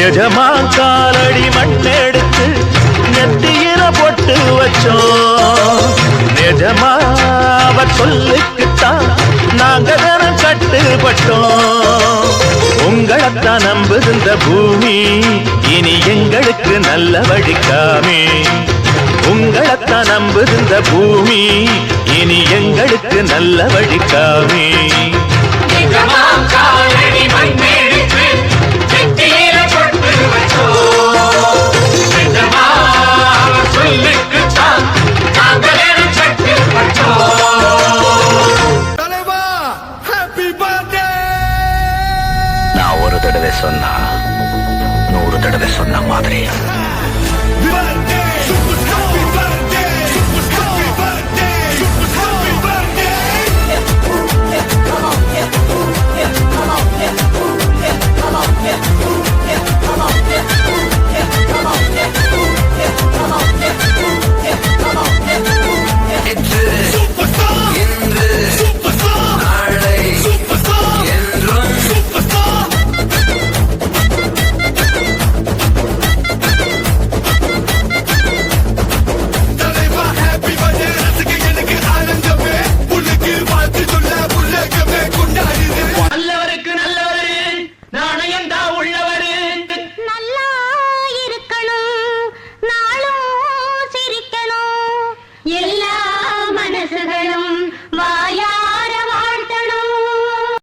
எஜமா காலடி மண்ணெடுத்து நெத்தியில போட்டு வச்சோம். நிஜமா அவர் சொல்லுக்குத்தான் நாங்க தினம் கட்டுப்பட்டோம். உங்களைத்தான் நம்புகின்ற பூமி இனி எங்களுக்கு நல்ல வழிக்காமே. உங்களைத்தான் நம்புகின்ற பூமி இனி எங்களுக்கு நல்ல வழிக்காமே. நான் ஒரு தடவை சொன்னா 100 தடவை சொன்ன மாதிரி